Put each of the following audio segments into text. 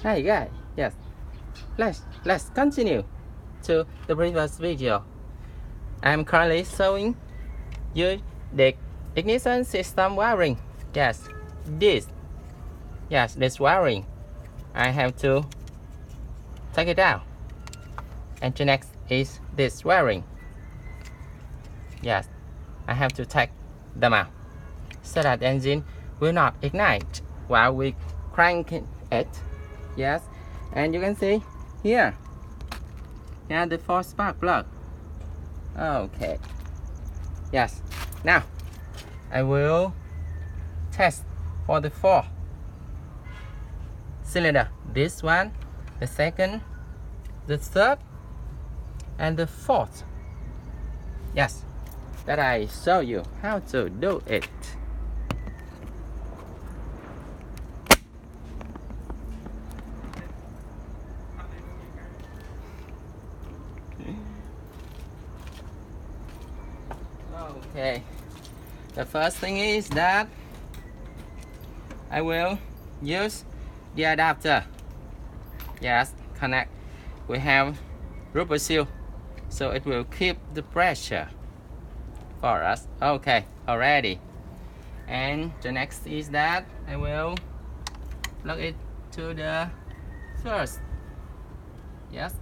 Hi guys, yes, let's continue to the previous video. I'm currently showing you the ignition system wiring. Yes, this wiring. I have to take it out. And the next is this wiring. Yes, I have to take them out so that the engine will not ignite while we crank it. Yes, and you can see here the 4 spark plug. Okay, yes, now I will test for the 4 cylinder. This one, the second, the third, and the 4th. Yes, that I show you how to do it. Okay, the first thing is that I will use the adapter. Yes, connect. We have rubber seal, so it will keep the pressure for us. Okay, already. And the next is that I will plug it to the first. Yes,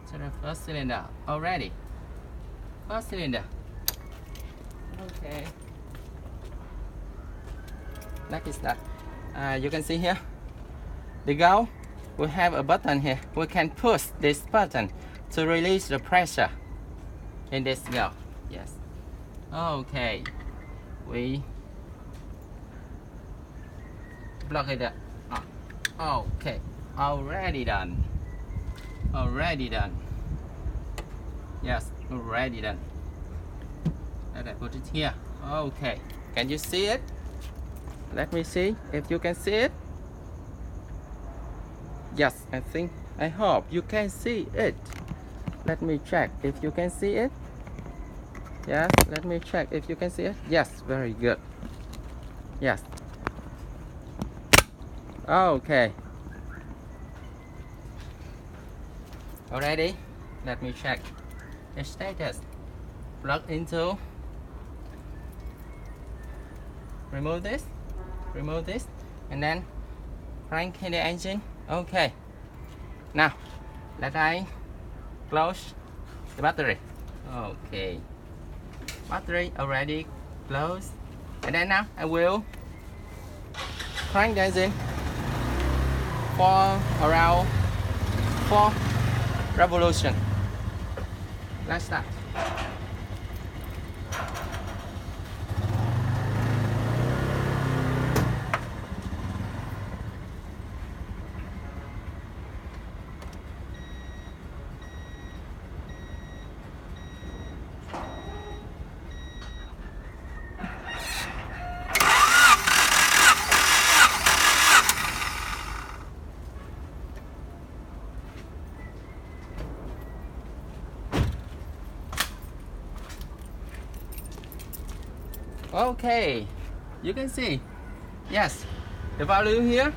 to the first cylinder already. First cylinder. Okay, like is that. You can see here the valve will have a button here. We can push this button to release the pressure in this valve. Yes. Okay, we plug it up. Okay, already done. Yes, already done. Let I put it here. Okay, can you see it? Let me see if you can see it. Yes, I hope you can see it. Let me check if you can see it. Yes, let me check if you can see it. Yes, very good. Yes. Okay. Already, let me check the status. Plug into. Remove this, and then crank the engine. Okay. Now, let I close the battery. Okay. Battery already closed. And then now I will crank the engine for around 4 revolutions. Let's start. Okay, you can see, yes, the value here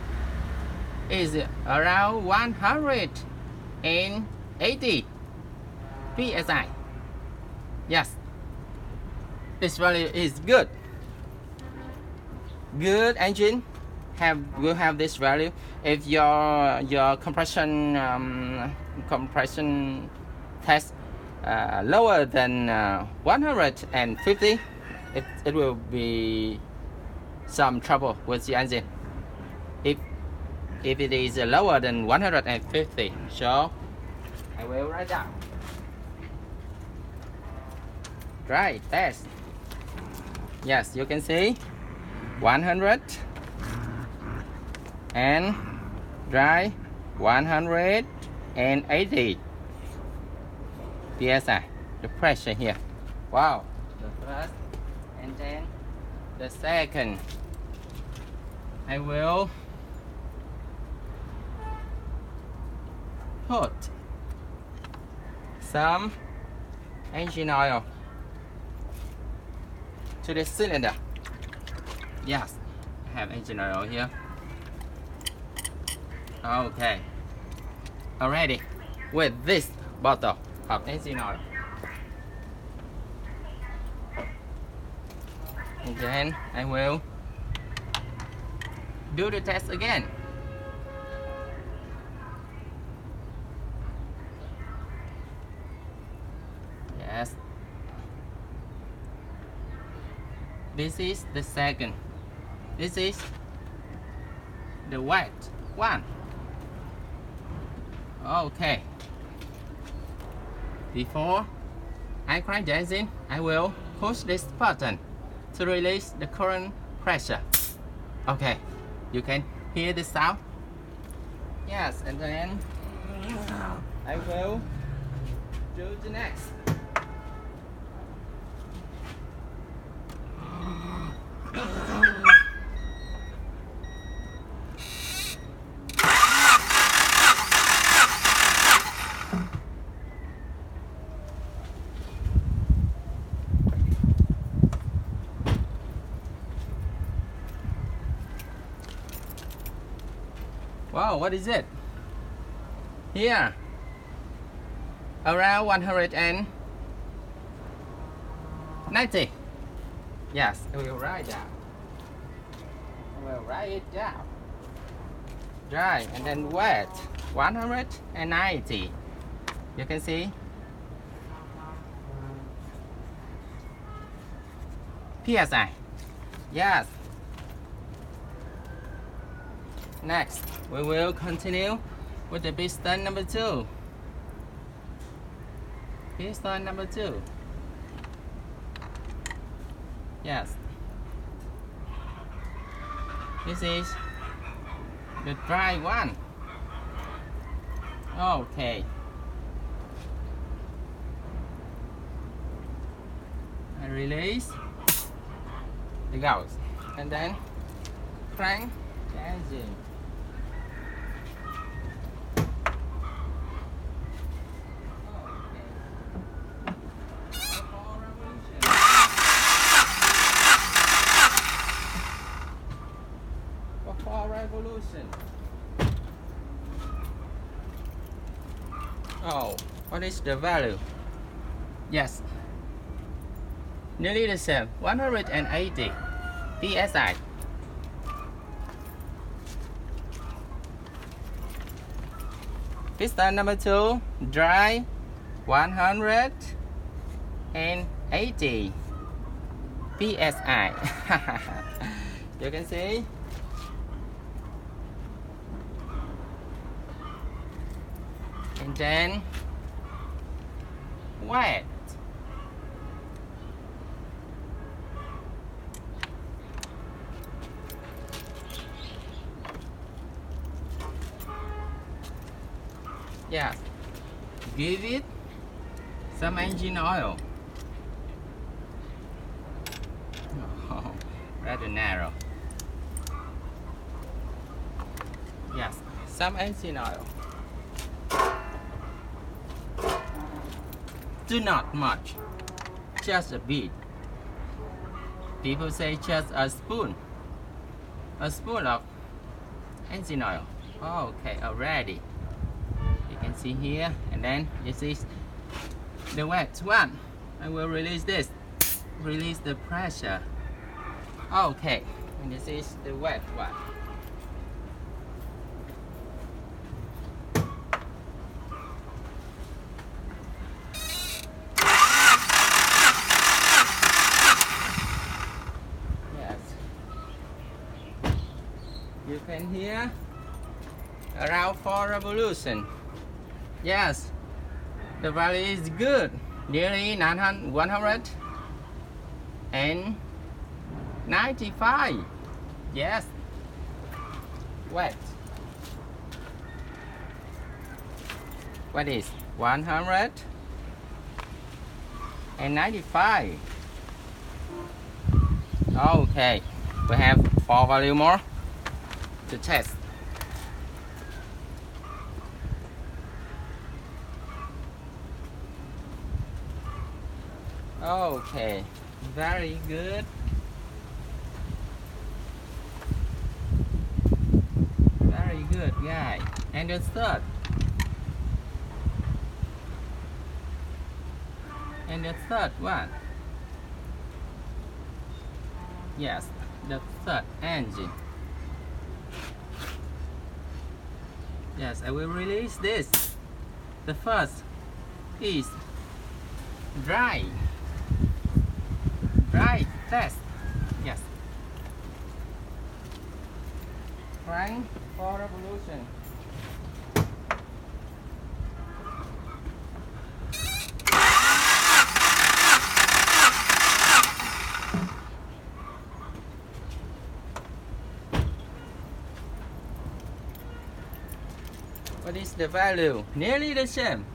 is around 180 psi. Yes, this value is good. Good engine will have this value. If your compression test lower than 150, it will be some trouble with the engine. If it is lower than 150, so I will write down. Dry test. Yes, you can see 100 and dry 180 psi. The pressure here. Wow. The first and then the second. I will put some engine oil to the cylinder. Yes, I have engine oil here. Okay. Already. With this bottle of engine oil. And then I will do the test again. Yes. This is the second. This is the wet one. Okay. Before I crank the engine, I will push this button to release the current pressure. Okay, you can hear the sound. Yes, and then I will do the next. Wow, what is it? Here, around 190. Yes, I will write down. I will write it down. Dry and then wet, 190. You can see. PSI. Yes. Next, we will continue with the piston number 2. Piston number 2. Yes. This is the dry one. Okay. I release the gauge and then crank the engine. Revolution. Oh, what is the value? Yes, nearly the same, 180 psi. Piston number 2, dry, 180 psi. You can see. And then wet. Yes, give it some engine oil. Oh, rather narrow. Yes, some engine oil. Do not much, just a bit. People say just a spoon of engine oil. Okay, already. You can see here, and then this is the wet one. I will release this, release the pressure. Okay, and this is the wet one. You can hear around 4 revolution. Yes, the value is good, nearly 195. Yes, wet. What is 195? Okay, we have 4 value more to test. Okay, very good. Very good, guys. And the third. And the third one. Yes, the third engine. Yes, I will release this. The first is dry test. Yes. Crank for revolution. What is the value? Nearly the same.